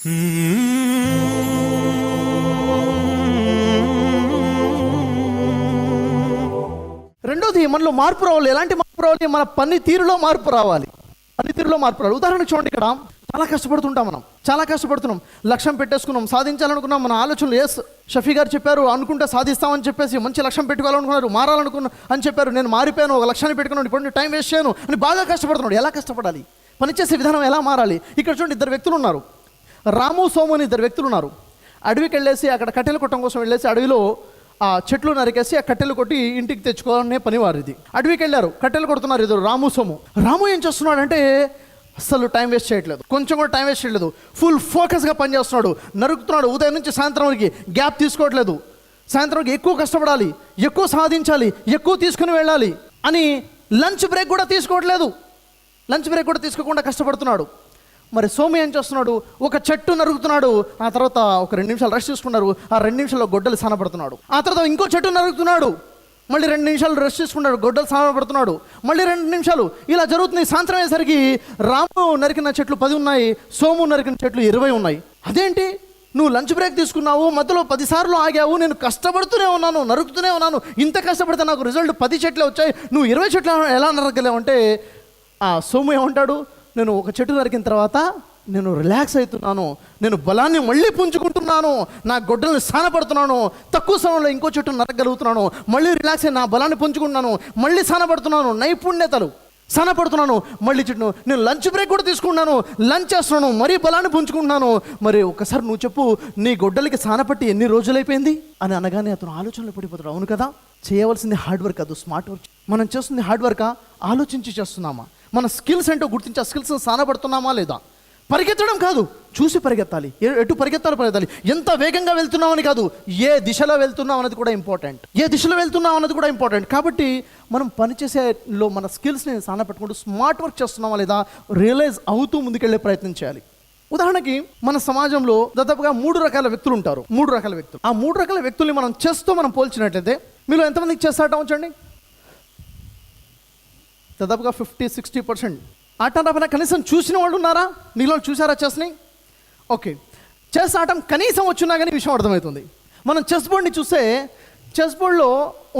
రెండోది, మనలో మార్పు రావాలి. ఎలాంటి మార్పు రావాలి? మన పనితీరులో మార్పు రావాలి. ఉదాహరణకు చూడండి, ఇక్కడ చాలా కష్టపడుతుంటాం. మనం చాలా కష్టపడుతున్నాం, లక్ష్యం పెట్టేసుకున్నాం, సాధించాలనుకున్నాం. మన ఆలోచనలు షఫీ గారు చెప్పారు, అనుకుంటే సాధిస్తామని చెప్పేసి మంచి లక్ష్యం పెట్టుకోవాలనుకున్నారు, మారాలనుకున్నా అని చెప్పారు. నేను మారిపోయాను, ఒక లక్ష్యాన్ని పెట్టుకున్నాను, ఇప్పుడు టైం వేస్ట్ చేయను అని బాగా కష్టపడుతున్నాడు. ఎలా కష్టపడాలి? పనిచేసే విధానం ఎలా మారాలి? ఇక్కడ చూడండి, ఇద్దరు వ్యక్తులు ఉన్నారు, రాము సోము అని ఇద్దరు వ్యక్తులు ఉన్నారు. అడవికి వెళ్ళేసి అక్కడ కట్టెలు కొట్టడం కోసం వెళ్ళేసి అడవిలో ఆ చెట్లు నరికేసి ఆ కట్టెలు కొట్టి ఇంటికి తెచ్చుకోవాలనే పని వారిది. అడవికి వెళ్ళారు, కట్టెలు కొడుతున్నారు ఇద్దరు, రాము సోము. రాము ఏం చేస్తున్నాడు అంటే అస్సలు టైం వేస్ట్ చేయట్లేదు, కొంచెం కూడా టైం వేస్ట్ చేయట్లేదు, ఫుల్ ఫోకస్గా పనిచేస్తున్నాడు, నరుకుతున్నాడు. ఉదయం నుంచి సాయంత్రం వరకు గ్యాప్ తీసుకోవట్లేదు. సాయంత్రం వరకు ఎక్కువ కష్టపడాలి, ఎక్కువ సాధించాలి, ఎక్కువ తీసుకుని వెళ్ళాలి అని లంచ్ బ్రేక్ కూడా తీసుకోవట్లేదు. లంచ్ బ్రేక్ కూడా తీసుకోకుండా కష్టపడుతున్నాడు. మరి సోము ఏం చేస్తున్నాడు? ఒక చెట్టు నరుగుతున్నాడు, ఆ తర్వాత ఒక 2 నిమిషాలు రెస్ట్ తీసుకున్నారు, ఆ 2 నిమిషాల్లో గొడ్డలు సానపడుతున్నాడు. ఆ తర్వాత ఇంకో చెట్టు నరుగుతున్నాడు, మళ్ళీ 2 నిమిషాలు రెస్ట్ తీసుకున్నాడు, గొడ్డలు సానపడుతున్నాడు, మళ్ళీ 2 నిమిషాలు. ఇలా జరుగుతుంది. సాయంత్రం అయ్యేసరికి రాము నరికిన చెట్లు 10 ఉన్నాయి, సోము నరికిన చెట్లు 20 ఉన్నాయి. అదేంటి, నువ్వు లంచ్ బ్రేక్ తీసుకున్నావు, మధ్యలో 10 సార్లు ఆగావు, నేను కష్టపడుతూనే ఉన్నాను, నరుకుతూనే ఉన్నాను, ఇంత కష్టపడితే నాకు రిజల్ట్ 10 చెట్లే వచ్చాయి, నువ్వు 20 చెట్లు ఎలా నరకలేవు అంటే ఆ సోము ఏమంటాడు? నేను ఒక చెట్టు నరికిన తర్వాత నేను రిలాక్స్ అవుతున్నాను, నేను బలాన్ని మళ్ళీ పుంజుకుంటున్నాను, నా గొడ్డల్ని సానపడుతున్నాను, తక్కువ సమయంలో ఇంకో చెట్టు నరకగలుగుతున్నాను, మళ్ళీ రిలాక్స్ అయ్యి నా బలాన్ని పుంజుకుంటున్నాను, మళ్ళీ సానపడుతున్నాను, నైపుణ్యతలు సానపడుతున్నాను, మళ్ళీ చెట్టు. నేను లంచ్ బ్రేక్ కూడా తీసుకున్నాను, లంచ్ చేస్తున్నాను, మరీ బలాన్ని పుంజుకుంటున్నాను. మరి ఒకసారి నువ్వు చెప్పు, నీ గొడ్డలికి సానపట్టి ఎన్ని రోజులైపోయింది అని అనగానే అతను ఆలోచనలో పడిపోతాడు. అవును కదా, చేయవలసింది హార్డ్ వర్క్ కాదు, స్మార్ట్ వర్క్. మనం చేస్తుంది హార్డ్ వర్కా, ఆలోచించి చేస్తున్నామా? మన స్కిల్స్ ఏంటో గుర్తించి ఆ స్కిల్స్ సానపడుతున్నామా లేదా? పరిగెత్తడం కాదు, చూసి పరిగెత్తాలి. ఎటు పరిగెత్తాలి, ఎంత వేగంగా వెళ్తున్నామని కాదు, ఏ దిశలో వెళ్తున్నాం అన్నది కూడా ఇంపార్టెంట్. కాబట్టి మనం పనిచేసేలో మన స్కిల్స్ని సానపెట్టుకుంటూ స్మార్ట్ వర్క్ చేస్తున్నామా లేదా రియలైజ్ అవుతూ ముందుకెళ్ళే ప్రయత్నం చేయాలి. ఉదాహరణకి మన సమాజంలో దాదాపుగా 3 రకాల వ్యక్తులు ఉంటారు. ఆ 3 రకాల వ్యక్తుల్ని మనం చెస్తో మనం పోల్చినట్లయితే మీలో ఎంతమందికి చెస్ ఆట వచ్చండి? దాదాపుగా 50-60% ఆట కనీసం చూసిన వాళ్ళు ఉన్నారా? మీలో చూసారా చెస్ని? ఓకే, చెస్ ఆటం కనీసం వచ్చినా కానీ విషయం అర్థమవుతుంది. మనం చెస్ బోర్డ్ని చూస్తే చెస్ బోర్డ్లో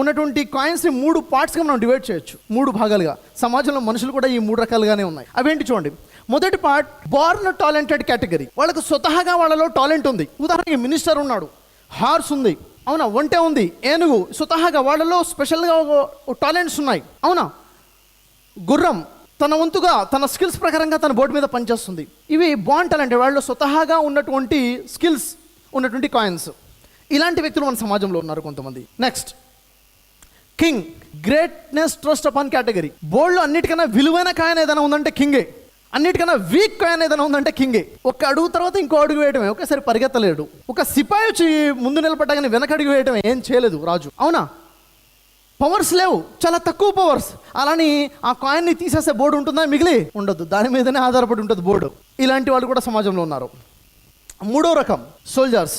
ఉన్నటువంటి కాయిన్స్ని 3 పార్ట్స్గా మనం డివైడ్ చేయొచ్చు, 3 భాగాలుగా. సమాజంలో మనుషులు కూడా ఈ 3 రకాలుగానే ఉన్నాయి. అవేంటి చూడండి. మొదటి పార్ట్ బోర్న్ టాలెంటెడ్ కేటగిరీ. వాళ్ళకు స్వతహాగా వాళ్ళలో టాలెంట్ ఉంది. ఉదాహరణకి మినిస్టర్ ఉన్నాడు, హార్స్ ఉంది, అవునా, ఒంటె ఉంది, ఏనుగు, స్వతహాగా వాళ్ళలో స్పెషల్గా టాలెంట్స్ ఉన్నాయి, అవునా. గుర్రం తన వంతుగా తన స్కిల్స్ ప్రకారంగా తన బోర్డు మీద పనిచేస్తుంది. ఇవి బాండ్ టాలెంట్, వాళ్ళు స్వతహాగా ఉన్నటువంటి స్కిల్స్ ఉన్నటువంటి కాయిన్స్. ఇలాంటి వ్యక్తులు మన సమాజంలో ఉన్నారు కొంతమంది. Next king, greatness trust upon category. బోర్డులో అన్నిటికన్నా విలువైన కాయిన్ ఏదైనా ఉందంటే కింగే, అన్నిటికన్నా వీక్ కాయిన్ ఏదైనా ఉందంటే కింగే. ఒక అడుగు తర్వాత ఇంకో అడుగు వేయటమే, ఒకేసారి పరిగెత్తలేడు. ఒక సిపాయి వచ్చి ముందు నిలబడ్డాగానే వెనక అడుగు వేయటమే, ఏం చేయలేదు రాజు, అవునా. పవర్స్ లేవు, చాలా తక్కువ పవర్స్. అలాని ఆ కాయిన్ని తీసేసే బోర్డు ఉంటుందా? మిగిలి ఉండదు, దాని మీదనే ఆధారపడి ఉంటుంది బోర్డు. ఇలాంటి వాళ్ళు కూడా సమాజంలో ఉన్నారు. 3వ రకం సోల్జర్స్,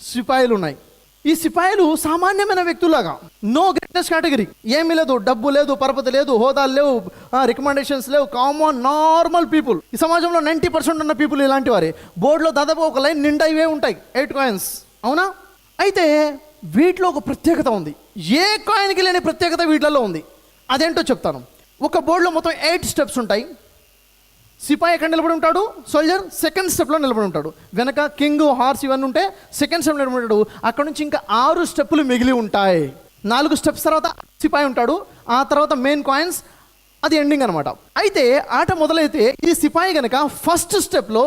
సిపాయిలు ఉన్నాయి. ఈ సిపాయిలు సామాన్యమైన వ్యక్తులాగా, నో గ్రేట్నెస్ కేటగిరీ, ఏమీ లేదు, డబ్బు లేదు, పరపతి లేదు, హోదాలు లేవు, రికమెండేషన్స్ లేవు, కామన్ నార్మల్ పీపుల్. ఈ సమాజంలో 90% ఉన్న పీపుల్ ఇలాంటి వారే. బోర్డులో దాదాపు ఒక లైన్ నిండా ఇవే ఉంటాయి, 8 కాయిన్స్, అవునా. అయితే వీటిలో ఒక ప్రత్యేకత ఉంది, ఏ కాయిన్కి లేని ప్రత్యేకత వీటిలో ఉంది. అదేంటో చెప్తాను. ఒక బోర్డులో మొత్తం 8 స్టెప్స్ ఉంటాయి. సిపాయి ఎక్కడ నిలబడి ఉంటాడు? సోల్జర్ సెకండ్ స్టెప్లో నిలబడి ఉంటాడు. వెనక కింగ్, హార్స్ ఇవన్నీ ఉంటే సెకండ్ స్టెప్ నిలబడి ఉంటాడు. అక్కడ నుంచి ఇంకా 6 స్టెప్పులు మిగిలి ఉంటాయి. 4 స్టెప్స్ తర్వాత సిపాయి ఉంటాడు, ఆ తర్వాత మెయిన్ కాయిన్స్, అది ఎండింగ్ అనమాట. అయితే ఆట మొదలైతే ఈ సిపాయి కనుక ఫస్ట్ 2 స్టెప్లు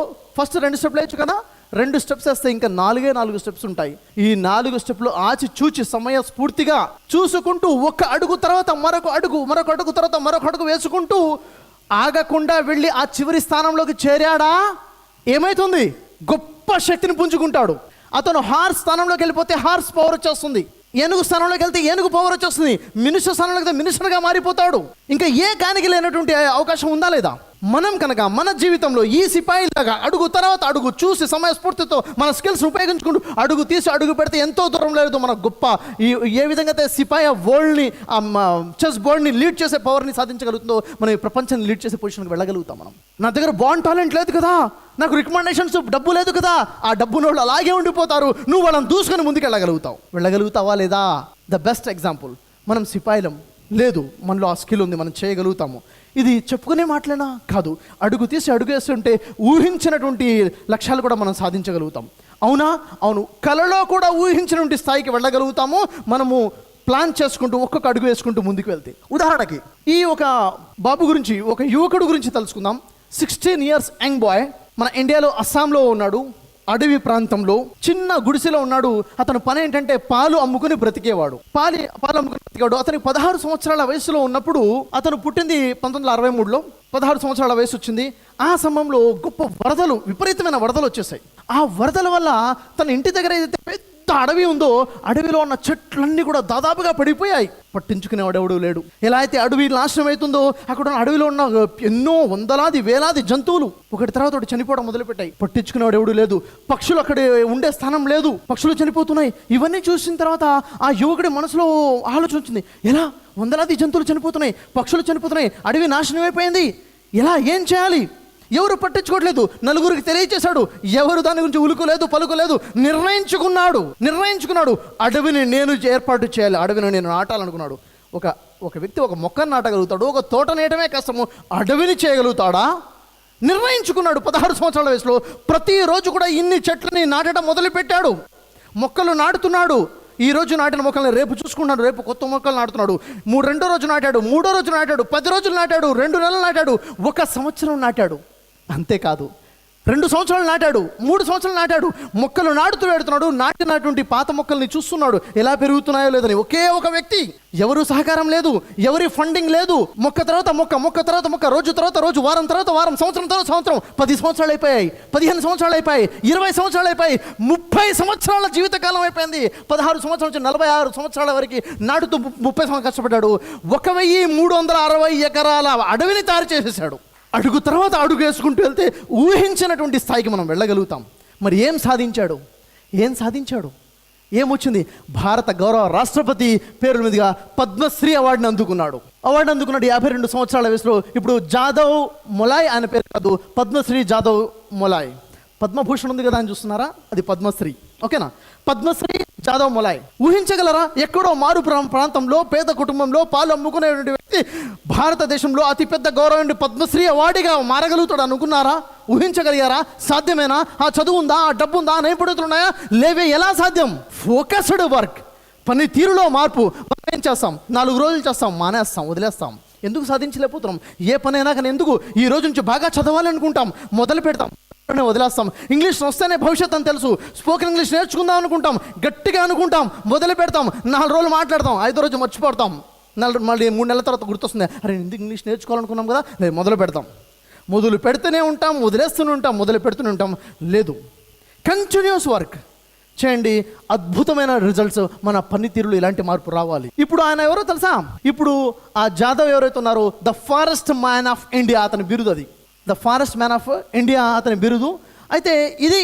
వేయచ్చు కదా, 2 స్టెప్స్ వేస్తే ఇంకా 4 స్టెప్స్ ఉంటాయి. ఈ 4 స్టెప్లు ఆచి చూచి సమయ స్ఫూర్తిగా చూసుకుంటూ ఒక అడుగు తర్వాత మరొక అడుగు తర్వాత మరొక అడుగు వేసుకుంటూ ఆగకుండా వెళ్ళి ఆ చివరి స్థానంలోకి చేరాడా ఏమైతుంది? గొప్ప శక్తిని పుంజుకుంటాడు. అతను హార్స్ స్థానంలోకి వెళ్ళిపోతే హార్స్ పవర్ వచ్చేస్తుంది, ఏనుగు స్థానంలోకి వెళ్తే ఏనుగు పవర్ వచ్చేస్తుంది, మినిస్టర్ స్థానంలోకి వెళ్తే మినిస్టర్గా మారిపోతాడు. ఇంకా ఏ కానికి లేనటువంటి అవకాశం ఉందా లేదా? మనం కనుక మన జీవితంలో ఈ సిపాయిలాగా అడుగు తర్వాత అడుగు చూసి సమయస్ఫూర్తితో మన స్కిల్స్ ఉపయోగించుకుంటూ అడుగు తీసి అడుగు పెడితే ఎంతో దూరం లేదు మన గొప్ప ఏ విధంగా అయితే సిపాయి వరల్డ్ని చెస్ బోర్డ్ని లీడ్ చేసే పవర్ని సాధించగలుగుతుందో మనం ఈ ప్రపంచాన్ని లీడ్ చేసే పొజిషన్కి వెళ్ళగలుగుతాం. మనం నా దగ్గర బాండ్ టాలెంట్ లేదు కదా, నాకు రికమెండేషన్స్ డబ్బు లేదు కదా, ఆ డబ్బున వాళ్ళు అలాగే ఉండిపోతారు, నువ్వు వాళ్ళని దూసుకొని ముందుకు వెళ్ళగలుగుతావా లేదా? ద బెస్ట్ ఎగ్జాంపుల్, మనం సిపాయిలం, లేదు మనలో ఆ స్కిల్ ఉంది, మనం చేయగలుగుతాము. ఇది చెప్పుకునే మాటలేనా? కాదు. అడుగు తీసి అడుగు వేస్తుంటే ఊహించినటువంటి లక్ష్యాలు కూడా మనం సాధించగలుగుతాం. అవునా? అవును. కలలో కూడా ఊహించినటువంటి స్థాయికి వెళ్ళగలుగుతాము మనము ప్లాన్ చేసుకుంటూ ఒక్కొక్క అడుగు వేసుకుంటూ ముందుకు వెళ్తే. ఉదాహరణకి ఈ ఒక బాబు గురించి, ఒక యువకుడు గురించి తెలుసుకుందాం. 16 years యంగ్ బాయ్, మన ఇండియాలో అస్సాంలో ఉన్నాడు, అడవి ప్రాంతంలో చిన్న గుడిసెలో ఉన్నాడు. అతను పని ఏంటంటే పాలు అమ్ముకుని బ్రతికేవాడు. పాలు అమ్ముకుని బ్రతికేవాడు. అతనికి 16 సంవత్సరాల వయసులో ఉన్నప్పుడు, అతను పుట్టింది 1963లో, 16 సంవత్సరాల వయసు వచ్చింది. ఆ సమయంలో గొప్ప వరదలు, విపరీతమైన వరదలు వచ్చేసాయి. ఆ వరదల వల్ల తన ఇంటి దగ్గర ఏదైతే పెద్ద అడవి ఉందో, అడవిలో ఉన్న చెట్లన్నీ కూడా దాదాపుగా పడిపోయాయి. పట్టించుకునేవాడెవడూ లేడు. ఎలా అయితే అడవి నాశనం అవుతుందో, అక్కడ ఉన్న అడవిలో ఉన్న ఎన్నో వందలాది వేలాది జంతువులు ఒకటి తర్వాత ఒకటి చనిపోవడం మొదలుపెట్టాయి. పట్టించుకునేవాడు లేదు. పక్షులు అక్కడ ఉండే స్థానం లేదు, పక్షులు చనిపోతున్నాయి. ఇవన్నీ చూసిన తర్వాత ఆ యువకుడి మనసులో ఆలోచన వచ్చింది, ఎలా వందలాది జంతువులు చనిపోతున్నాయి, పక్షులు చనిపోతున్నాయి, అడవి నాశనం అయిపోయింది, ఎలా, ఏం చేయాలి? ఎవరు పట్టించుకోవట్లేదు. నలుగురికి తెలియచేశాడు, ఎవరు దాని గురించి ఉలుకోలేదు పలుకోలేదు. నిర్ణయించుకున్నాడు అడవిని నేను ఏర్పాటు చేయాలి, అడవిని నేను నాటాలనుకున్నాడు. ఒక వ్యక్తి ఒక మొక్కను నాటగలుగుతాడు, ఒక తోట నేయటమే కష్టము, అడవిని చేయగలుగుతాడా? నిర్ణయించుకున్నాడు. 16 సంవత్సరాల వయసులో ప్రతిరోజు కూడా ఇన్ని చెట్లని నాటడం మొదలుపెట్టాడు. మొక్కలు నాటుతున్నాడు. ఈ రోజు నాటిన మొక్కల్ని రేపు చూసుకున్నాడు, రేపు కొత్త మొక్కలు నాటుతున్నాడు. రెండో రోజు నాటాడు, మూడో రోజు నాటాడు, 10 రోజులు నాటాడు, 2 నెలలు నాటాడు, 1 సంవత్సరం నాటాడు. అంతేకాదు, 2 సంవత్సరాలు నాటాడు, 3 సంవత్సరాలు నాటాడు. మొక్కలు నాటుతూ పెడుతున్నాడు. నాటినటువంటి పాత మొక్కల్ని చూస్తున్నాడు ఎలా పెరుగుతున్నాయో లేదని. ఒకే ఒక వ్యక్తి, ఎవరు సహకారం లేదు, ఎవరి ఫండింగ్ లేదు. మొక్క తర్వాత మొక్క తర్వాత మొక్క, రోజు తర్వాత రోజు, వారం తర్వాత వారం, సంవత్సరం తర్వాత సంవత్సరం. 10 సంవత్సరాలు అయిపోయాయి, 15 సంవత్సరాలు అయిపోయాయి, 20 సంవత్సరాలు అయిపోయాయి, 30 సంవత్సరాల జీవితకాలం అయిపోయింది. 16 సంవత్సరాల నుంచి 46 సంవత్సరాల వరకు నాటుతూ 30 సంవత్సరాలు కష్టపడ్డాడు. 1360 ఎకరాల అడవిని తయారు చేసేసాడు. అడుగు తర్వాత అడుగు వేసుకుంటూ వెళ్తే ఊహించినటువంటి స్థాయికి మనం వెళ్ళగలుగుతాం. మరి ఏం సాధించాడు? ఏమొచ్చింది? భారత గౌరవ రాష్ట్రపతి పేరు మీదుగా పద్మశ్రీ అవార్డుని అందుకున్నాడు. 52 సంవత్సరాల వయసులో. ఇప్పుడు జాదవ్ మొలాయ్ ఆయన పేరు కాదు, పద్మశ్రీ జాదవ్ మొలాయ్. పద్మభూషణ్ ఉంది కదా అని చూస్తున్నారా, అది పద్మశ్రీ. ఓకేనా? పద్మశ్రీ జాదవ్ మొలాయ్. ఊహించగలరా? ఎక్కడో మారు ప్రాంతంలో పేద కుటుంబంలో పాలు అమ్ముకునేటువంటి వ్యక్తి భారతదేశంలో అతిపెద్ద గౌరవం పద్మశ్రీ అవార్డుగా మారగలుగుతాడు అనుకున్నారా? ఊహించగలిగారా? సాధ్యమేనా? ఆ చదువు ఉందా, ఆ డబ్బు ఉందా, నైపుణ్యతలున్నాయా? లేవే. ఎలా సాధ్యం? ఫోకస్డ్ వర్క్, పని తీరులో మార్పు. మనం ఏం చేస్తాం? 4 రోజులు చేస్తాం, మానేస్తాం, వదిలేస్తాం. ఎందుకు సాధించలేకపోతున్నాం? ఏ పనైనా కానీ ఎందుకు ఈ రోజు నుంచి బాగా చదవాలి అనుకుంటాం, మొదలు పెడతాం, వదిలేస్తాం. ఇంగ్లీష్ వస్తేనే భవిష్యత్ అని తెలుసు, స్పోకెన్ ఇంగ్లీష్ నేర్చుకుందాం అనుకుంటాం, గట్టిగా అనుకుంటాం, మొదలు పెడతాం, 4 రోజులు మాట్లాడతాం, 5వ రోజు మర్చిపోతాం, మళ్ళీ 3 నెలల తర్వాత గుర్తొస్తుంది, అరే ఎందుకు ఇంగ్లీష్ నేర్చుకోవాలనుకున్నాం కదా, లేదు, మొదలు పెడుతూనే ఉంటాం, మొదలు పెడుతూనే ఉంటాం. లేదు, కంటిన్యూస్ వర్క్ చేయండి, అద్భుతమైన రిజల్ట్స్. మన పనితీరులో ఇలాంటి మార్పు రావాలి. ఇప్పుడు ఆయన ఎవరో తెలుసా? ఇప్పుడు ఆ జాదవ్ ఎవరైతే ఉన్నారో, the forest man of India అతని బిరుదు. అది the forest man of India అతని బిరుదు. అయితే ఇది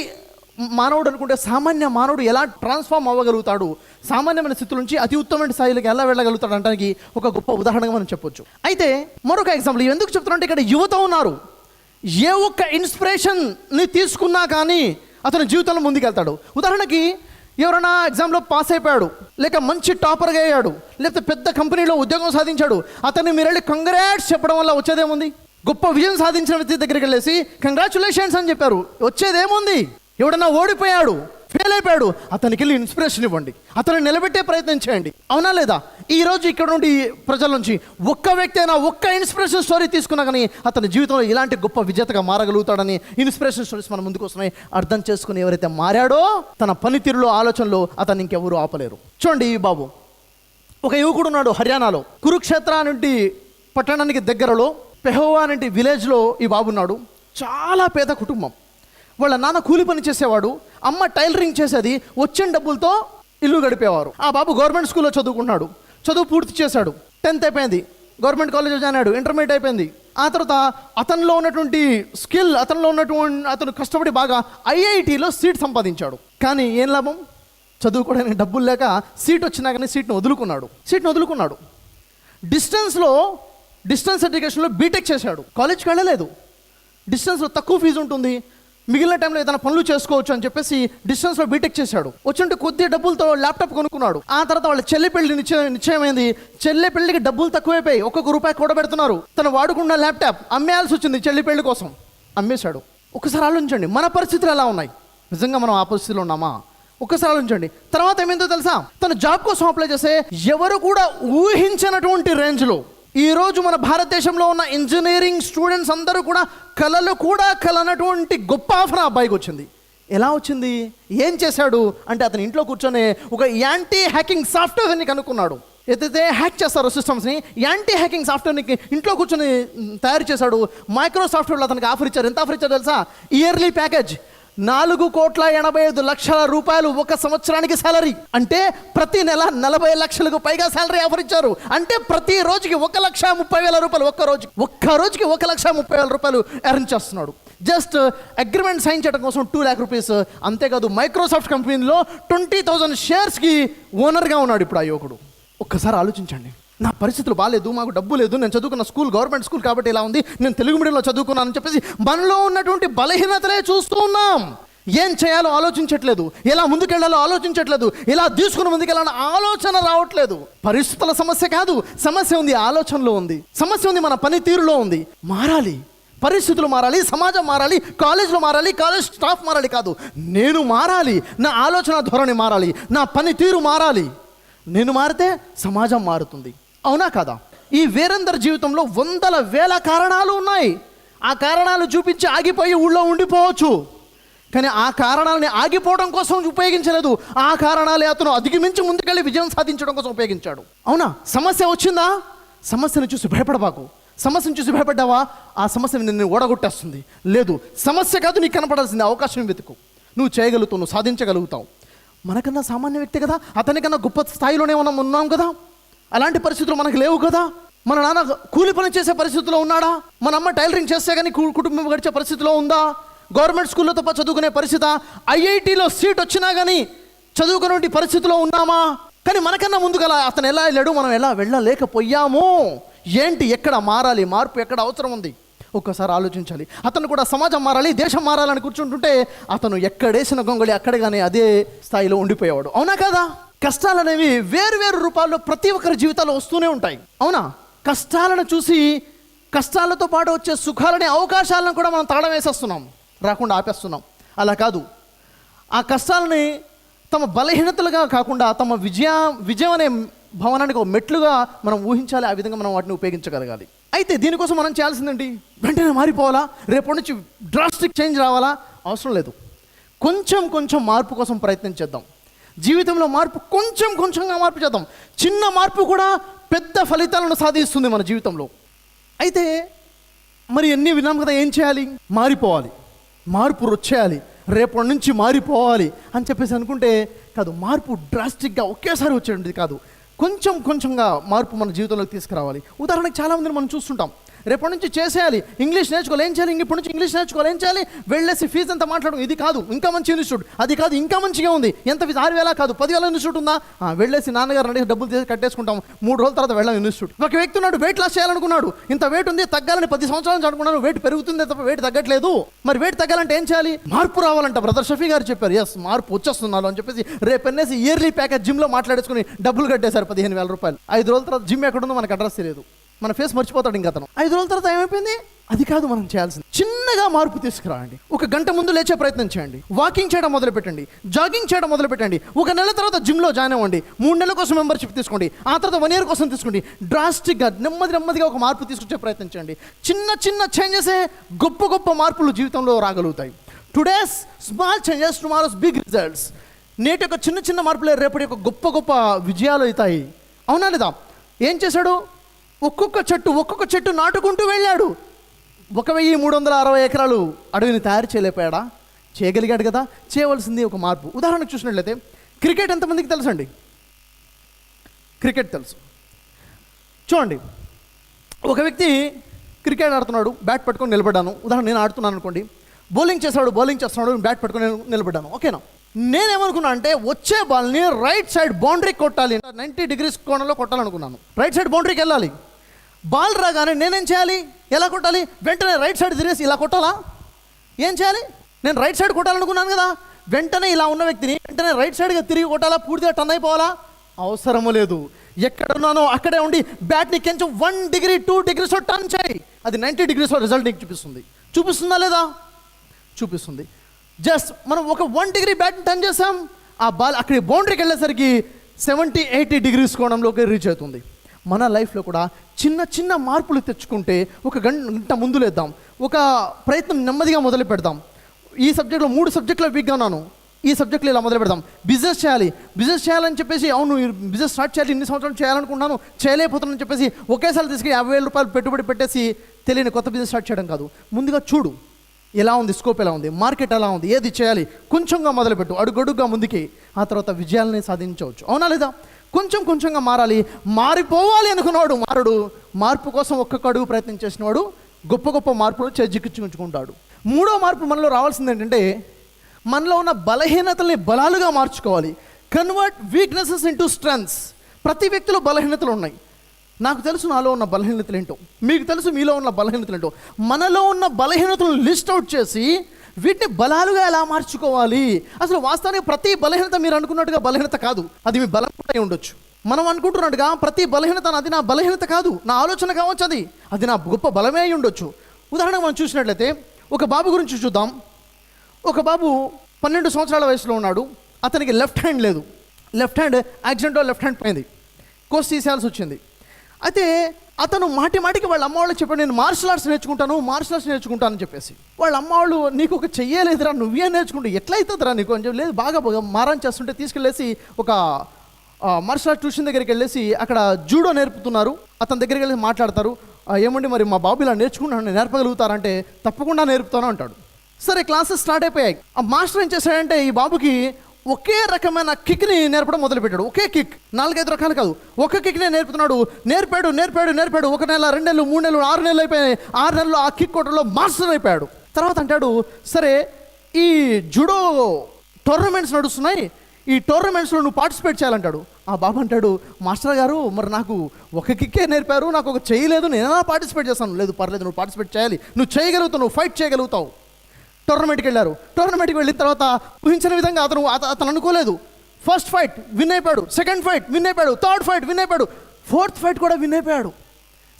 మానవుడు అనుకుంటే, సామాన్య మానవుడు ఎలా ట్రాన్స్ఫార్మ్ అవ్వగలుగుతాడు, సామాన్యమైన స్థితుల నుంచి అతి ఉత్తమమైన స్థాయిలోకి ఎలా వెళ్ళగలుగుతాడు అనడానికి ఒక గొప్ప ఉదాహరణగా మనం చెప్పొచ్చు. అయితే మరొక ఎగ్జాంపుల్ ఎందుకు చెప్తున్నారంటే, ఇక్కడ యువత ఉన్నారు. ఏ ఒక్క ఇన్స్పిరేషన్ని తీసుకున్నా కానీ అతని జీవితంలో ముందుకెళ్తాడు. ఉదాహరణకి ఎవరైనా ఎగ్జామ్లో పాస్ అయిపోయాడు, లేక మంచి టాపర్గా అయ్యాడు, లేకపోతే పెద్ద కంపెనీలో ఉద్యోగం సాధించాడు, అతన్ని మీరు వెళ్ళి కంగ్రాట్స్ చెప్పడం వల్ల వచ్చేదేముంది? గొప్ప విజయం సాధించిన వ్యక్తి దగ్గరికి వెళ్ళేసి కంగ్రాచులేషన్స్ అని చెప్పారు, వచ్చేదేముంది? ఎవడన్నా ఓడిపోయాడు, ఫెయిల్ అయిపోయాడు, అతనికి వెళ్ళి ఇన్స్పిరేషన్ ఇవ్వండి, అతన్ని నిలబెట్టే ప్రయత్నం చేయండి. అవునా లేదా? ఈరోజు ఇక్కడ నుండి ప్రజల నుంచి ఒక్క వ్యక్తి అయినా ఒక్క ఇన్స్పిరేషన్ స్టోరీ తీసుకున్నా కానీ అతని జీవితంలో ఇలాంటి గొప్ప విజేతగా మారగలుగుతాడని ఇన్స్పిరేషన్ స్టోరీస్ మన ముందుకు వస్తున్నాయి. అర్థం చేసుకుని ఎవరైతే మారాడో తన పనితీరులో, ఆలోచనలో అతన్ని ఇంకెవరూ ఆపలేరు. చూడండి, ఈ బాబు ఒక యువకుడు ఉన్నాడు హర్యానాలో, కురుక్షేత్ర నుండి పట్టణానికి దగ్గరలో పెహోవా నుండి విలేజ్లో ఈ బాబు ఉన్నాడు. చాలా పేద కుటుంబం. వాళ్ళ నాన్న కూలి పని చేసేవాడు, అమ్మ టైలరింగ్ చేసేది, వచ్చిన డబ్బులతో ఇల్లు గడిపేవారు. ఆ బాబు గవర్నమెంట్ స్కూల్లో చదువుకున్నాడు, చదువు పూర్తి చేశాడు, 10th అయిపోయింది, గవర్నమెంట్ కాలేజ్ జాయిన్ అయ్యాడు, ఇంటర్మీడియట్ అయిపోయింది, ఆ తర్వాత అతనిలో ఉన్నటువంటి స్కిల్, అతను కష్టపడి బాగా ఐఐటిలో సీట్ సంపాదించాడు. కానీ ఏం లాభం? చదువుకోవడానికి డబ్బులు లేక సీట్ వచ్చినా కానీ సీట్ను వదులుకున్నాడు. డిస్టెన్స్ ఎడ్యుకేషన్లో బీటెక్ చేశాడు. కాలేజ్కి వెళ్ళలేదు. డిస్టెన్స్లో తక్కువ ఫీజు ఉంటుంది, మిగిలిన టైంలో ఏదైనా పనులు చేసుకోవచ్చు అని చెప్పేసి డిస్టెన్స్లో బీటెక్ చేశాడు. వచ్చుంటే కొద్ది డబ్బులతో ల్యాప్టాప్ కొనుక్కున్నాడు. ఆ తర్వాత వాళ్ళ చెల్లి పెళ్లి నిశ్చయమైంది. చెల్లి పెళ్లికి డబ్బులు తక్కువైపోయి ₹1 కూడబెడుతున్నారు. తను వాడుకున్న ల్యాప్టాప్ అమ్మేయాల్సి వచ్చింది. చెల్లి పెళ్లి కోసం అమ్మేశాడు. ఒకసారి ఆలోచించండి, మన పరిస్థితులు ఎలా ఉన్నాయి? నిజంగా మనం ఆ పరిస్థితిలో ఉన్నామా? ఒకసారి ఆలోచించండి. తర్వాత ఏమైందో తెలుసా? తను జాబ్ కోసం అప్లై చేస్తే ఎవరు కూడా ఊహించినటువంటి రేంజ్లో ఈరోజు మన భారతదేశంలో ఉన్న ఇంజనీరింగ్ స్టూడెంట్స్ అందరూ కూడా కలలు కూడా కలనటువంటి గొప్ప ఆఫర్ ఆ అబ్బాయికి వచ్చింది. ఎలా వచ్చింది? ఏం చేశాడు అంటే, అతని ఇంట్లో కూర్చొని ఒక యాంటీ హ్యాకింగ్ సాఫ్ట్వేర్ని కనుక్కున్నాడు. ఏదైతే హ్యాక్ చేస్తారో సిస్టమ్స్ని, యాంటీ హ్యాకింగ్ సాఫ్ట్వేర్ని ఇంట్లో కూర్చొని తయారు చేశాడు. మైక్రోసాఫ్ట్ అతనికి ఆఫర్ ఇచ్చారు. ఎంత ఆఫర్ ఇచ్చారు తెలుసా? ఇయర్లీ ప్యాకేజ్ ₹4,85,00,000 ఒక సంవత్సరానికి సాలరీ. అంటే ప్రతి నెల 40 లక్షలకు పైగా సాలరీ ఆఫర్ ఇచ్చారు. అంటే ప్రతి రోజుకి ₹1,30,000 ఒక్క రోజుకి ₹1,30,000 ఎర్న్ చేస్తున్నాడు. జస్ట్ అగ్రిమెంట్ సైన్ చేయడం కోసం ₹2,00,000. అంతేకాదు మైక్రోసాఫ్ట్ కంపెనీలో 20,000 షేర్స్కి ఓనర్గా ఉన్నాడు ఇప్పుడు ఆ యువకుడు. ఒక్కసారి ఆలోచించండి. నా పరిస్థితులు బాగాలేదు, మాకు డబ్బు లేదు, నేను చదువుకున్న స్కూల్ గవర్నమెంట్ స్కూల్ కాబట్టి ఇలా ఉంది, నేను తెలుగు మీడియంలో చదువుకున్నానని చెప్పేసి మనలో ఉన్నటువంటి బలహీనతలే చూస్తూ ఉన్నాం. ఏం చేయాలో ఆలోచించట్లేదు, ఎలా ముందుకెళ్లాలో ఆలోచించట్లేదు, ఎలా తీసుకుని ముందుకెళ్ళాలో ఆలోచన రావట్లేదు. పరిస్థితుల సమస్య కాదు, సమస్య ఉంది ఆలోచనలో ఉంది, సమస్య ఉంది మన పనితీరులో ఉంది. మారాలి, పరిస్థితులు మారాలి, సమాజం మారాలి, కాలేజ్లో మారాలి, కాలేజ్ స్టాఫ్ మారాలి. కాదు, నేను మారాలి, నా ఆలోచన ధోరణి మారాలి, నా పనితీరు మారాలి. నేను మారితే సమాజం మారుతుంది. అవునా కాదా? ఈ వీరందరి జీవితంలో వందల వేల కారణాలు ఉన్నాయి. ఆ కారణాలు చూపించి ఆగిపోయి ఊళ్ళో ఉండిపోవచ్చు. కానీ ఆ కారణాలని ఆగిపోవడం కోసం ఉపయోగించలేదు. ఆ కారణాలే అతను అధిగమించి ముందుకెళ్ళి విజయం సాధించడం కోసం ఉపయోగించాడు. అవునా? సమస్య వచ్చిందా? సమస్యను చూసి భయపడబాకు. సమస్యను చూసి భయపడ్డావా? ఆ సమస్య నిన్ను ఓడగొట్టేస్తుంది. లేదు, సమస్య కాదు, నీకు కనపడాల్సింది అవకాశం వెతుకు. నువ్వు చేయగలుగుతావు, నువ్వు సాధించగలుగుతావు. మనకన్నా సామాన్య వ్యక్తి కదా, అతనికన్నా గొప్ప స్థాయిలోనే మనం ఉన్నాం కదా. అలాంటి పరిస్థితులు మనకు లేవు కదా. మన నాన్న కూలి పని చేసే పరిస్థితిలో ఉన్నాడా? మన అమ్మ టైలరింగ్ చేస్తే కానీ కుటుంబం గడిచే పరిస్థితిలో ఉందా? గవర్నమెంట్ స్కూల్లో తప్ప చదువుకునే పరిస్థితి, ఐఐటీలో సీట్ వచ్చినా కానీ చదువుకునే పరిస్థితిలో ఉన్నామా? కానీ మనకన్నా ముందుగా అతను ఎలా వెళ్ళాడు, మనం ఎలా వెళ్ళలేకపోయాము. ఏంటి, ఎక్కడ మారాలి, మార్పు ఎక్కడ అవసరం ఉంది? ఒక్కసారి ఆలోచించాలి. అతను కూడా సమాజం మారాలి, దేశం మారాలని కూర్చుంటుంటే అతను ఎక్కడేసిన గొంగళి అక్కడగానే అదే స్థాయిలో ఉండిపోయేవాడు. అవునా కదా? కష్టాలు అనేవి వేరు వేరు రూపాల్లో ప్రతి ఒక్కరి జీవితాల్లో వస్తూనే ఉంటాయి. అవునా? కష్టాలను చూసి కష్టాలతో పాటు వచ్చే సుఖాలనే అవకాశాలను కూడా మనం తాళం వేసేస్తున్నాం, రాకుండా ఆపేస్తున్నాం. అలా కాదు, ఆ కష్టాలని తమ బలహీనతలుగా కాకుండా తమ విజయం అనే భవనానికి ఒక మెట్లుగా మనం ఊహించాలి. ఆ విధంగా మనం వాటిని ఉపయోగించగలగాలి. అయితే దీనికోసం మనం చేయాల్సిందండి, వెంటనే మారిపోవాలా, రేపటి నుంచి డ్రాస్టిక్ చేంజ్ రావాలా? అవసరం లేదు. కొంచెం కొంచెం మార్పు కోసం ప్రయత్నం చేద్దాం. జీవితంలో మార్పు కొంచెం కొంచెంగా మార్పు చేద్దాం. చిన్న మార్పు కూడా పెద్ద ఫలితాలను సాధిస్తుంది మన జీవితంలో. అయితే మరి ఎన్ని విన్నాం కదా, ఏం చేయాలి? మారిపోవాలి, మార్పు వచ్చేయాలి, రేపటి నుంచి మారిపోవాలి అని చెప్పేసి అనుకుంటే కాదు. మార్పు డ్రాస్టిక్గా ఒకేసారి వచ్చేది కాదు, కొంచెం కొంచెంగా మార్పు మన జీవితంలోకి తీసుకురావాలి. ఉదాహరణకు చాలామందిని మనం చూస్తుంటాం, రేపటి నుంచి చేసేయాలి, ఇంగ్లీష్ నేర్చుకోవాలి, ఏం చేయాలి, ఇప్పటి నుంచి ఇంగ్లీష్ నేర్చుకోవాలి, ఏం చేయాలి, వెళ్ళేసి ఫీజు ఎంత మాట్లాడడం, ఇది కాదు ఇంకా మంచి ఇన్స్టిట్యూట్, అది కాదు ఇంకా మంచిగా ఉంది, ఎంత ఫీజు 6,000 కాదు 10,000 ఇన్స్టిట్యూట్ ఉందా, వెళ్ళేసి నాన్నగారు అడిగి డబ్బులు తీసి కట్టేసుకుంటాం, 3 రోజుల తర్వాత వెళ్ళాం ఇన్స్టిట్యూట్. ఒక వ్యక్తి ఉన్నాడు, వెయిట్ లాస్ చేయాలనుకున్నాడు, ఇంత వెయిట్ ఉంది, తగ్గాలని 10 సంవత్సరాల నుంచి అనుకున్నాను, వెయిట్ పెరుగుతుంది తప్ప వెయిట్ తగ్గట్లేదు. మరి వెయిట్ తగ్గాలంటే ఏం చేయాలి? మార్పు రావాలంట. బ్రదర్ షఫీ గారు చెప్పారు, ఎస్ మార్పు వచ్చేస్తున్నాను అని చెప్పేసి రేపు ఎన్నేసి ఇయర్లీ ప్యాకేజ్ జిమ్లో మాట్లాడేసుకుని డబ్బులు కట్టేశారు ₹15,000. 5 రోజుల తర్వాత జిమ్ ఎక్కడుందో మనకు అడ్రస్ తెలియదు, మన ఫేస్ మర్చిపోతాడు ఇంకా అతను. 5 రోజుల తర్వాత ఏమైపోయింది? అది కాదు మనం చేయాల్సింది. చిన్నగా మార్పు తీసుకురాండి. 1 గంట ముందు లేచే ప్రయత్నం చేయండి, వాకింగ్ చేయడం మొదలు పెట్టండి, జాగింగ్ చేయడం మొదలు పెట్టండి. 1 నెల తర్వాత జిమ్లో జాయిన్ అవ్వండి, 3 నెలల కోసం మెంబర్షిప్ తీసుకోండి, ఆ తర్వాత 1 year కోసం తీసుకోండి. డ్రాస్టిక్గా నెమ్మదిగా ఒక మార్పు తీసుకొచ్చే ప్రయత్నం చేయండి. చిన్న చిన్న చేంజెసే గొప్ప గొప్ప మార్పులు జీవితంలో రాగలుగుతాయి. Today's small changes, tomorrow's big results. నేటి యొక్క చిన్న చిన్న మార్పులే రేపటి యొక్క గొప్ప గొప్ప విజయాలు అవుతాయి. అవునా లేదా? ఏం చేశాడు? ఒక్కొక్క చెట్టు నాటుకుంటూ వెళ్ళాడు. 1,360 ఎకరాలు అడవిని తయారు చేయలేకపోయాడా? చేయగలిగాడు కదా. చేయవలసింది ఒక మార్పు. ఉదాహరణకు చూసినట్లయితే క్రికెట్ ఎంతమందికి తెలుసండి? క్రికెట్ తెలుసు. చూడండి, ఒక వ్యక్తి క్రికెట్ ఆడుతున్నాడు, బ్యాట్ పట్టుకొని నిలబడ్డాను. ఉదాహరణ నేను ఆడుతున్నాను అనుకోండి, బౌలింగ్ చేస్తున్నాడు, బ్యాట్ పట్టుకొని నిలబడ్డాను. ఓకేనా? నేనేమనుకున్నా అంటే వచ్చే బాల్ని రైట్ సైడ్ బౌండరీకి కొట్టాలి, 90 degrees కోణంలో కొట్టాలనుకున్నాను. రైట్ సైడ్ బౌండరీకి వెళ్ళాలి. బాల్ రాగానే నేనేం చేయాలి? ఎలా కొట్టాలి? వెంటనే రైట్ సైడ్ తిరిగేసి ఇలా కొట్టాలా? ఏం చేయాలి? నేను రైట్ సైడ్ కొట్టాలనుకున్నాను కదా, వెంటనే ఇలా ఉన్న వ్యక్తిని వెంటనే రైట్ సైడ్గా తిరిగి కొట్టాలా? పూర్తిగా టర్న్ అయిపోవాలా? అవసరము లేదు. ఎక్కడున్నానో అక్కడే ఉండి బ్యాట్ని కొంచెం 1 degree 2 degrees టర్న్ చేయి, అది 90 degrees రిజల్ట్ నీకు చూపిస్తుందా లేదా? చూపిస్తుంది. జస్ట్ మనం ఒక 1 degree బ్యాట్ని టర్న్ చేసాం, ఆ బాల్ అక్కడి బౌండరీకి వెళ్ళేసరికి 70-80 degrees కోణంలోకి రీచ్ అవుతుంది. మన లైఫ్లో కూడా చిన్న చిన్న మార్పులు తెచ్చుకుంటే, ఒక గంట ముందు లేద్దాం, ఒక ప్రయత్నం నెమ్మదిగా మొదలు పెడదాం. ఈ సబ్జెక్ట్లో 3 subjectలో వీక్గా ఉన్నాను, ఈ సబ్జెక్ట్లో ఇలా మొదలు పెడదాం. బిజినెస్ చేయాలని చెప్పేసి, అవును బిజినెస్ స్టార్ట్ చేయాలి, ఇన్ని సంవత్సరాలు చేయాలనుకుంటున్నాను, చేయలేకపోతున్నాను చెప్పేసి ఒకేసారి తీసుకుని 50,000 రూపాయలు పెట్టుబడి పెట్టేసి తెలియని కొత్త బిజినెస్ స్టార్ట్ చేయడం కాదు. ముందుగా చూడు ఎలా ఉంది, స్కోప్ ఎలా ఉంది, మార్కెట్ ఎలా ఉంది, ఏది చేయాలి, కొంచెంగా మొదలుపెట్టు, అడుగడుగ్గా ముందుకి, ఆ తర్వాత విజయాలని సాధించవచ్చు. అవునా లేదా? కొంచెంగా మారాలి. మారిపోవాలి అనుకున్నవాడు మారడు. మార్పు కోసం ఒక్కొక్క అడుగు ప్రయత్నం చేసిన వాడు గొప్ప మార్పులు చేజిక్కించుకుంటాడు. 3వ మార్పు మనలో రావాల్సింది ఏంటంటే, మనలో ఉన్న బలహీనతల్ని బలాలుగా మార్చుకోవాలి. Convert weaknesses into strengths. ప్రతి వ్యక్తిలో బలహీనతలు ఉన్నాయి. నాకు తెలుసు నాలో ఉన్న బలహీనతలు ఏంటో, మీకు తెలుసు మీలో ఉన్న బలహీనతలు ఏంటో. మనలో ఉన్న బలహీనతలను లిస్ట్ అవుట్ చేసి వీటిని బలాలుగా ఎలా మార్చుకోవాలి. అసలు వాస్తవానికి ప్రతి బలహీనత మీరు అనుకున్నట్టుగా బలహీనత కాదు, అది మీ బలం కూడా ఉండొచ్చు. మనం అనుకుంటున్నట్టుగా ప్రతి బలహీనత అది నా బలహీనత కాదు, నా ఆలోచన కావచ్చు, అది నా గొప్ప బలమే అయి ఉండొచ్చు. ఉదాహరణకు మనం చూసినట్లయితే ఒక బాబు గురించి చూద్దాం. ఒక బాబు 12 సంవత్సరాల వయసులో ఉన్నాడు. అతనికి లెఫ్ట్ హ్యాండ్ లేదు. లెఫ్ట్ హ్యాండ్ యాక్సిడెంట్లో లెఫ్ట్ హ్యాండ్ పోయింది, కోర్స్ తీసేయాల్సి వచ్చింది. అయితే అతను మాటికి వాళ్ళ అమ్మ వాళ్ళు చెప్పాడు, నేను మార్షల్ ఆర్ట్స్ నేర్చుకుంటానని చెప్పేసి. వాళ్ళ అమ్మ వాళ్ళు, నీకు ఒక చెయ్యలేదురా, నువ్వే నేర్చుకుంటూ ఎట్లా అవుతుందిరా నీకు అని చెప్పి, లేదు బాగా మారం చేస్తుంటే తీసుకెళ్ళేసి ఒక మార్షల్ ఆర్ట్స్ ట్యూషన్ దగ్గరికి వెళ్ళేసి అక్కడ జూడో నేర్పుతున్నారు. అతని దగ్గరికి వెళ్ళి మాట్లాడతారు, ఏమండి మరి మా బాబు ఇలా నేర్చుకుంటాను, నేర్పగలుగుతారంటే తప్పకుండా నేర్పుతాను అంటాడు. సరే, క్లాసెస్ స్టార్ట్ అయిపోయాయి. ఆ మాస్టర్ ఏం చేశాడంటే ఈ బాబుకి ఒకే రకమైన కిక్ని నేర్పడం మొదలుపెట్టాడు. ఒకే కిక్, 4-5 రకాలు కాదు, ఒక కిక్నే నేర్పుతున్నాడు. నేర్పాడు. 1 నెల, 2 నెలలు, 3 నెలలు, 6 నెలలు అయిపోయాయి. 6 నెలల్లో ఆ కిక్ కొట్టడంలో మాస్టర్ అయిపోయాడు. తర్వాత అంటాడు, సరే ఈ జుడో టోర్నమెంట్స్ నడుస్తున్నాయి, ఈ టోర్నమెంట్స్లో నువ్వు పార్టిసిపేట్ చేయాలంటాడు. ఆ బాబు అంటాడు, మాస్టర్ గారు మరి నాకు ఒక కిక్కే నేర్పారు, నాకు ఒక చేయలేదు, నేనా పార్టిసిపేట్ చేస్తాను. లేదు పర్లేదు, నువ్వు పార్టిసిపేట్ చేయాలి, నువ్వు చేయగలుగుతావు, నువ్వు ఫైట్ చేయగలుగుతావు. టోర్నమెంట్కి వెళ్ళారు. టోర్నమెంట్కి వెళ్ళిన తర్వాత ఊహించిన విధంగా అతను అనుకోలేదు. ఫస్ట్ ఫైట్ విన్ అయిపోయాడు, సెకండ్ ఫైట్ విన్ అయిపోయాడు, థర్డ్ ఫైట్ విన్ అయిపోయాడు, ఫోర్త్ ఫైట్ కూడా విన్ అయిపోయాడు.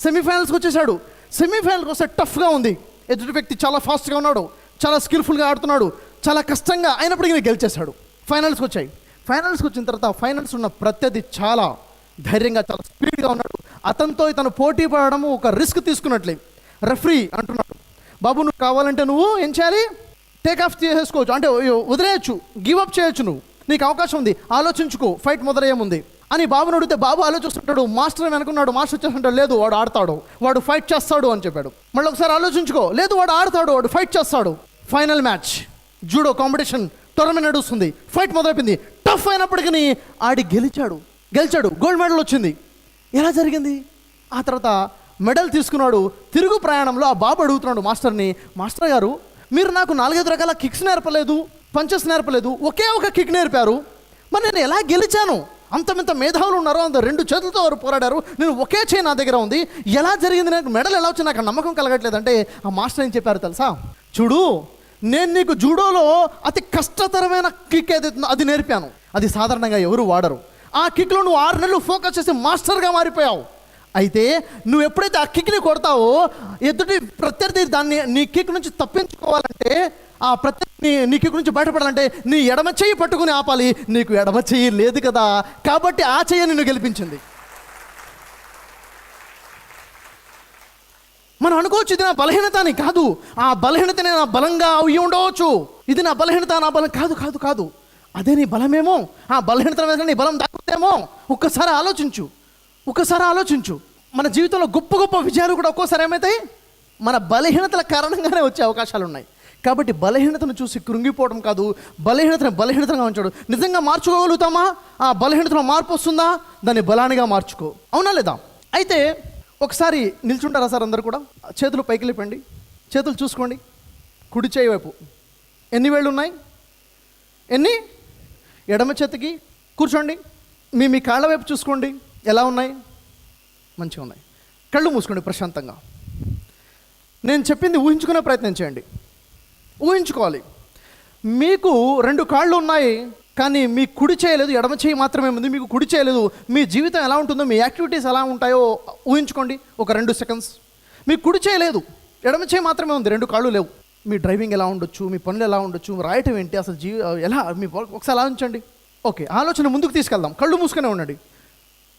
సెమీఫైనల్స్కి వచ్చేసాడు. సెమీఫైనల్కి వస్తే టఫ్గా ఉంది, ఎదుటి వ్యక్తి చాలా ఫాస్ట్గా ఉన్నాడు, చాలా స్కిల్ఫుల్గా ఆడుతున్నాడు, చాలా కష్టంగా అయినప్పటికీ గెలిచేశాడు. ఫైనల్స్కి వచ్చాయి. ఫైనల్స్కి వచ్చిన తర్వాత ఫైనల్స్ ఉన్న ప్రత్యర్థి చాలా ధైర్యంగా, చాలా స్పీడ్గా ఉన్నాడు. అతనితో ఇతను పోటీ పడడము ఒక రిస్క్ తీసుకున్నట్లే. రెఫరీ అంటున్నాడు, బాబు నువ్వు కావాలంటే నువ్వు ఏం చేయాలి, టేక్ ఆఫ్ చేసుకోవచ్చు, అంటే వదిలేయచ్చు, గివప్ చేయొచ్చు, నీకు అవకాశం ఉంది, ఆలోచించుకో, ఫైట్ మొదలయ్యేముంది అని బాబుని అడిగితే బాబు ఆలోచిస్తుంటాడు. మాస్టర్ అనుకున్నాడు, మాస్టర్ వచ్చేస్తుంటాడు, లేదు వాడు ఆడతాడు, వాడు ఫైట్ చేస్తాడు అని చెప్పాడు. మళ్ళీ ఒకసారి ఆలోచించుకో, లేదు వాడు ఆడతాడు, వాడు ఫైట్ చేస్తాడు. Final match, judo competition tournament నడుస్తుంది, ఫైట్ మొదలైపోయింది. టఫ్ అయినప్పటికీ ఆడి గెలిచాడు, గోల్డ్ మెడల్ వచ్చింది. ఎలా జరిగింది? ఆ తర్వాత మెడల్ తీసుకున్నాడు. తిరుగు ప్రయాణంలో ఆ బాబు అడుగుతున్నాడు మాస్టర్ని, మాస్టర్ గారు మీరు నాకు 4-5 రకాల కిక్స్ నేర్పలేదు, పంచెస్ నేర్పలేదు, ఒకే ఒక కిక్ నేర్పారు, మరి నేను ఎలా గెలిచాను? అంత మేధావులు ఉన్నారు, 2 చేతులతో వారు పోరాడారు, నేను ఒకే చేయి నా దగ్గర ఉంది, ఎలా జరిగింది, నాకు మెడల్ ఎలా వచ్చి నాకు నమ్మకం కలగట్లేదు అంటే ఆ మాస్టర్ ఏం చెప్పారు తెలుసా? చూడు, నేను నీకు జూడోలో అతి కష్టతరమైన కిక్ ఏదైతుందో అది నేర్పాను, అది సాధారణంగా ఎవరు వాడరు. ఆ కిక్లో నువ్వు 6 నెలలు ఫోకస్ చేసి మాస్టర్గా మారిపోయావు. అయితే నువ్వు ఎప్పుడైతే ఆ కిక్ని కొడతావో, ఎదుటి ప్రత్యర్థి దాన్ని నీ కిక్ నుంచి తప్పించుకోవాలంటే, ఆ ప్రత్యర్థి నీ కిక్ నుంచి బయటపడాలంటే నీ ఎడమ చెయ్యి పట్టుకుని ఆపాలి. నీకు ఎడమ చెయ్యి లేదు కదా, కాబట్టి ఆ చెయ్యి నిన్ను గెలిపించింది. మనం అనుకోవచ్చు ఇది నా బలహీనత అని. కాదు, ఆ బలహీనతనే నా బలంగా అయ్యి ఉండవచ్చు. ఇది నా బలహీనత, నా బలం కాదు, అదే నీ బలమేమో. ఆ బలహీనత మీద నీ బలం దాక్కుతేమో. ఒక్కసారి ఆలోచించు. మన జీవితంలో గొప్ప విజయాలు కూడా ఒక్కోసారి ఏమవుతాయి, మన బలహీనతల కారణంగానే వచ్చే అవకాశాలు ఉన్నాయి. కాబట్టి బలహీనతను చూసి కృంగిపోవడం కాదు, బలహీనతగా ఉంచాడు. నిజంగా మార్చుకోగలుగుతామా? ఆ బలహీనతలో మార్పు వస్తుందా? దాన్ని బలానిగా మార్చుకో, అవునా లేదా? అయితే ఒకసారి నిల్చుంటారా సార్ అందరు కూడా? చేతులు పైకి లేపండి, చేతులు చూసుకోండి. కుడి చేయి వైపు ఎన్ని వేళ్ళు ఉన్నాయి? ఎన్ని? ఎడమ చేతికి కూర్చోండి. మీ కాళ్ళ వైపు చూసుకోండి, ఎలా ఉన్నాయి? మంచిగా ఉన్నాయి. కళ్ళు మూసుకోండి ప్రశాంతంగా. నేను చెప్పింది ఊహించుకునే ప్రయత్నం చేయండి. ఊహించుకోవాలి, మీకు 2 కాళ్ళు ఉన్నాయి, కానీ మీ కుడి చేయలేదు, ఎడమ చేయి మాత్రమే ఉంది. మీకు కుడి చేయలేదు. మీ జీవితం ఎలా ఉంటుందో, మీ యాక్టివిటీస్ ఎలా ఉంటాయో ఊహించుకోండి ఒక 2 సెకండ్స్. మీ కుడి చేయలేదు, ఎడమ చేయి మాత్రమే ఉంది, 2 కాళ్ళు లేవు. మీ డ్రైవింగ్ ఎలా ఉండొచ్చు, మీ పనులు ఎలా ఉండొచ్చు, రాయటం ఏంటి, అసలు ఎలా, మీ ఒకసారి ఆలోచించండి. ఓకే, ఆలోచన ముందుకు తీసుకెళ్దాం. కళ్ళు మూసుకునే ఉండండి.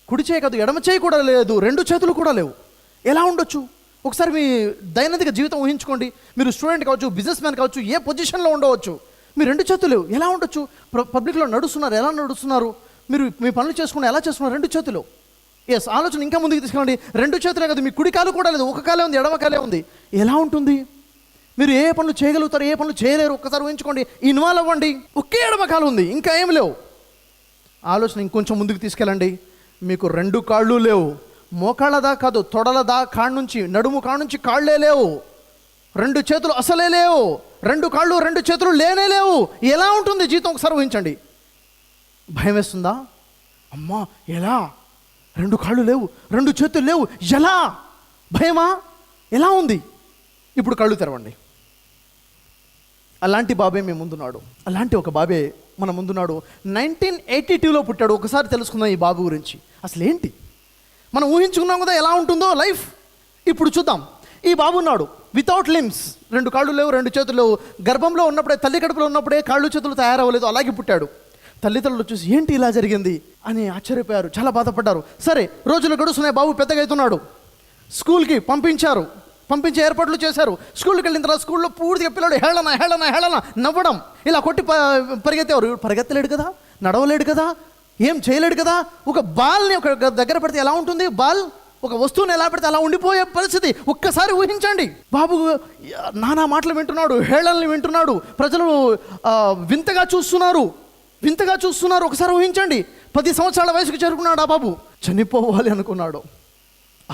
కుడి చేయి కాదు, ఎడమ చేయి కూడా లేదు, 2 చేతులు కూడా లేవు. ఎలా ఉండొచ్చు? ఒకసారి మీ దైనందిక జీవితం ఊహించుకోండి. మీరు స్టూడెంట్ కావచ్చు, బిజినెస్ మ్యాన్ కావచ్చు, ఏ పొజిషన్లో ఉండవచ్చు. మీ 2 చేతులు లేవు, ఎలా ఉండొచ్చు? పబ్లిక్లో నడుస్తున్నారు, ఎలా నడుస్తున్నారు? మీరు మీ పనులు చేసుకుని ఎలా చేస్తున్నారు? 2 చేతులు. ఎస్, ఆలోచన ఇంకా ముందుకు తీసుకెళ్ళండి. 2 చేతులే కాదు, మీ కుడి కాలు కూడా లేదు, ఒక కాలే ఉంది, ఎడమ కాలే ఉంది. ఎలా ఉంటుంది? మీరు ఏ పనులు చేయగలుగుతారు, ఏ పనులు చేయలేరు? ఒక్కసారి ఊహించుకోండి. ఇన్వాల్వ్ అవ్వండి. ఒకే ఎడమ కాలు ఉంది, ఇంకా ఏం లేవు. ఆలోచన ఇంకొంచెం ముందుకు తీసుకెళ్ళండి. మీకు 2 కాళ్ళు లేవు, మోకాళ్ళదా కాదు, తొడలదా కాళ్ళ నుంచి, నడుము కాళ్ళ నుంచి కాళ్ళే లేవు. 2 చేతులు అసలే లేవు, 2 కాళ్ళు 2 చేతులు లేనే లేవు. ఎలా ఉంటుంది జీవితం? ఒకసారి ఊహించండి. భయం వేస్తుందా? అమ్మా ఎలా? 2 కాళ్ళు లేవు, 2 చేతులు లేవు, ఎలా? భయమా? ఎలా ఉంది? ఇప్పుడు కళ్ళు తెరవండి. అలాంటి బాబే మీ ముందున్నాడు. అలాంటి ఒక బాబే మన ముందున్నాడు. 1982లో పుట్టాడు. ఒకసారి తెలుసుకుందాం ఈ బాబు గురించి. అసలు ఏంటి మనం ఊహించుకున్నాం కదా ఎలా ఉంటుందో లైఫ్. ఇప్పుడు చూద్దాం. ఈ బాబు ఉన్నాడు వితౌట్ లిమ్స్, 2 కాళ్ళు లేవు, 2 చేతులు లేవు. గర్భంలో ఉన్నప్పుడే, తల్లి కడుపులో ఉన్నప్పుడే కాళ్ళు చేతులు తయారవ్వలేదు, అలాగే పుట్టాడు. తల్లిదండ్రులు చూసి ఏంటి ఇలా జరిగింది అని ఆశ్చర్యపోయారు, చాలా బాధపడ్డారు. సరే, రోజులు గడుస్తున్నాయి, బాబు పెద్దగా అవుతున్నాడు. స్కూల్కి పంపించే ఏర్పాట్లు చేశారు. స్కూల్కి వెళ్ళిన తర్వాత స్కూల్లో పూర్తిగా పిల్లడు హేళన నవ్వడం, ఇలా కొట్టి పరిగెత్తేవారు. పరిగెత్తలేడు కదా, నడవలేడు కదా, ఏం చేయలేడు కదా. ఒక బాల్ని ఒక దగ్గర పెడితే ఎలా ఉంటుంది? బాల్ ఒక వస్తువుని ఎలా పెడితే అలా ఉండిపోయే పరిస్థితి. ఒక్కసారి ఊహించండి. బాబు నానా మాటలు వింటున్నాడు, హేళనలు వింటున్నాడు, ప్రజలు వింతగా చూస్తున్నారు. ఒకసారి ఊహించండి. 10 సంవత్సరాల వయసుకు చేరుకున్నాడు ఆ బాబు. చనిపోవాలి అనుకున్నాడు,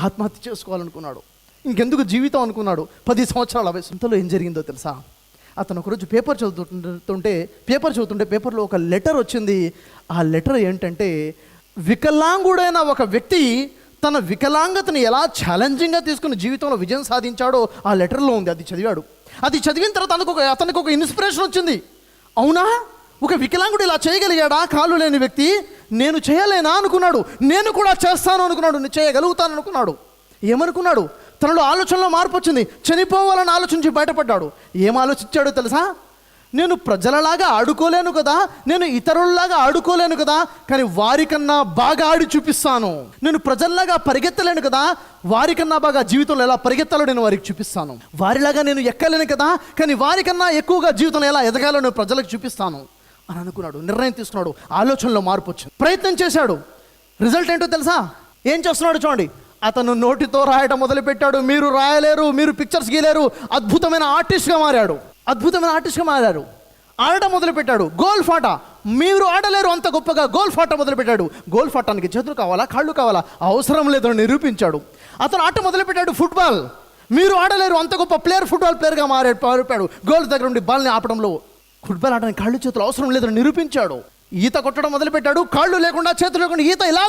ఆత్మహత్య చేసుకోవాలనుకున్నాడు, ఇంకెందుకు జీవితం అనుకున్నాడు. 10 సంవత్సరాల వయసు. ఇంతలో ఏం జరిగిందో తెలుసా? అతను ఒకరోజు పేపర్ చదువుతుంటే పేపర్లో ఒక లెటర్ వచ్చింది. ఆ లెటర్ ఏంటంటే, వికలాంగుడైన ఒక వ్యక్తి తన వికలాంగతని ఎలా ఛాలెంజింగ్గా తీసుకుని జీవితంలో విజయం సాధించాడో ఆ లెటర్లో ఉంది. అది చదివాడు. అది చదివిన తర్వాత అతనికి ఒక ఇన్స్పిరేషన్ వచ్చింది. అవునా, ఒక వికలాంగుడు ఇలా చేయగలిగాడా, కాళ్ళు లేని వ్యక్తి? నేను చేయలేనా అనుకున్నాడు. నేను కూడా చేస్తాను అనుకున్నాడు, నేను చేయగలుగుతాను అనుకున్నాడు. ఏమనుకున్నాడు? తనలో ఆలోచనలో మార్పు వచ్చింది. చనిపోవాలని ఆలోచించి బయటపడ్డాడు. ఏం ఆలోచించాడో తెలుసా? నేను ప్రజలలాగా ఆడుకోలేను కదా, నేను ఇతరులలాగా ఆడుకోలేను కదా, కానీ వారికన్నా బాగా ఆడి చూపిస్తాను. నేను ప్రజల్లాగా పరిగెత్తలేను కదా, వారికన్నా బాగా జీవితంలో ఎలా పరిగెత్తాలో నేను వారికి చూపిస్తాను. వారిలాగా నేను ఎక్కలేను కదా, కానీ వారికన్నా ఎక్కువగా జీవితంలో ఎలా ఎదగాలో నేను ప్రజలకు చూపిస్తాను అని అనుకున్నాడు. నిర్ణయం తీసుకున్నాడు. ఆలోచనలో మార్పు వచ్చింది. ప్రయత్నం చేశాడు. రిజల్ట్ ఏంటో తెలుసా? ఏం చేస్తున్నాడు చూడండి. అతను నోటితో రాయడం మొదలుపెట్టాడు. మీరు రాయలేరు, మీరు పిక్చర్స్ గీయలేరు. అద్భుతమైన ఆర్టిస్ట్గా మారారు. ఆడటం మొదలుపెట్టాడు. గోల్ఫ్ ఆట, మీరు ఆడలేరు అంత గొప్పగా గోల్ఫ్ ఆట మొదలుపెట్టాడు. గోల్ఫ్ ఆటానికి చేతులు కావాలా, కాళ్ళు కావాలా, అవసరం లేదని నిరూపించాడు. అతను ఆట మొదలుపెట్టాడు. ఫుట్బాల్, మీరు ఆడలేరు అంత గొప్ప ఫుట్బాల్ ప్లేయర్గా మారిపోయాడు. గోల్ దగ్గర ఉండి బాల్ని ఆపడంలో, ఫుట్బాల్ ఆడడానికి కాళ్ళు చేతులు అవసరం లేదని నిరూపించాడు. ఈత కొట్టడం మొదలుపెట్టాడు. కాళ్ళు లేకుండా, చేతులు లేకుండా ఈత ఇలా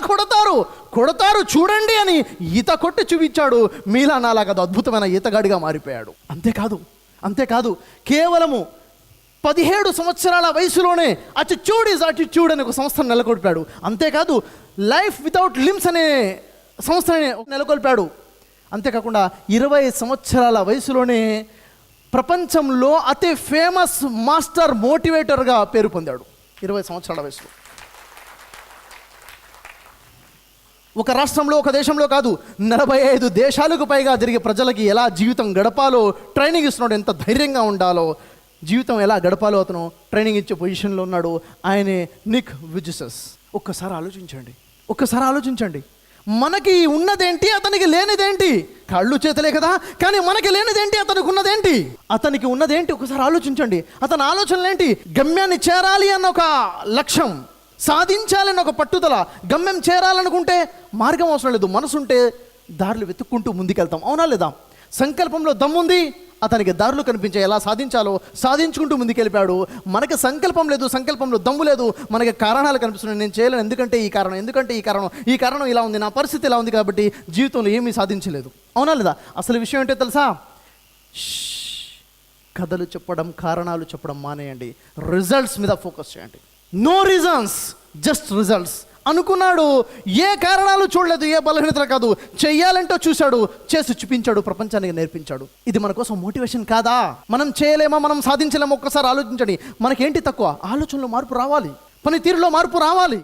కొడతారు చూడండి అని ఈత కొట్టి చూపించాడు. మీలా నాలా కాదు, అద్భుతమైన ఈతగాడిగా మారిపోయాడు. అంతేకాదు కేవలము 17 సంవత్సరాల వయసులోనే అటిట్యూడ్ అనే ఒక సంస్థను నెలకొల్పాడు. అంతేకాదు లైఫ్ వితౌట్ లిమ్స్ అనే సంస్థని నెలకొల్పాడు. అంతేకాకుండా 20 సంవత్సరాల వయసులోనే ప్రపంచంలో అతి ఫేమస్ మాస్టర్ మోటివేటర్గా పేరు పొందాడు. 20 సంవత్సరాల వయసులో. ఒక రాష్ట్రంలో, ఒక దేశంలో కాదు, 45 దేశాలకు పైగా జరిగే ప్రజలకి ఎలా జీవితం గడపాలో ట్రైనింగ్ ఇస్తున్నాడు. ఎంత ధైర్యంగా ఉండాలో, జీవితం ఎలా గడపాలో అతను ట్రైనింగ్ ఇచ్చే పొజిషన్లో ఉన్నాడు. ఆయనే నిక్ విజిసస్. ఒక్కసారి ఆలోచించండి. మనకి ఉన్నదేంటి, అతనికి లేనిదేంటి? కాళ్ళు చేతలే కదా, కానీ మనకి లేనిదేంటి, అతనికి ఉన్నదేంటి? అతనికి ఉన్నదేంటి ఒకసారి ఆలోచించండి. అతని ఆలోచనలేంటి? గమ్యాన్ని చేరాలి అన్న ఒక లక్ష్యం, సాధించాలన్న ఒక పట్టుదల. గమ్యం చేరాలనుకుంటే మార్గం అవసరం లేదు, మనసుంటే దారులు వెతుక్కుంటూ ముందుకెళ్తాం. అవునా లేదా? సంకల్పంలో దమ్ముంది, అతనికి దారులు కనిపించాయి, ఎలా సాధించాలో సాధించుకుంటూ ముందుకెళ్ళిపోయాడు. మనకి సంకల్పం లేదు, సంకల్పంలో దమ్ము లేదు, మనకి కారణాలు కనిపిస్తున్నాయి. నేను చేయలేను, ఎందుకంటే ఈ కారణం, ఎందుకంటే ఈ కారణం ఇలా ఉంది, నా పరిస్థితి ఇలా ఉంది, కాబట్టి జీవితంలో ఏమీ సాధించలేదు. అవునా లేదా? అసలు విషయం ఏంటో తెలుసా? కథలు చెప్పడం, కారణాలు చెప్పడం మానేయండి. రిజల్ట్స్ మీద ఫోకస్ చేయండి. No reasons, just results. అనుకున్నాడు, ఏ కారణాలు చూడలేదు, ఏ బలహీనతలు కాదు, చెయ్యాలంటో చూశాడు, చేసి చూపించాడు, ప్రపంచానికి నేర్పించాడు. ఇది మన కోసం మోటివేషన్ కాదా? మనం చేయలేమా, మనం సాధించలేమో ఒక్కసారి ఆలోచించండి. మనకేంటి తక్కువ? ఆలోచనలో మార్పు రావాలి, పనితీరులో మార్పు రావాలి.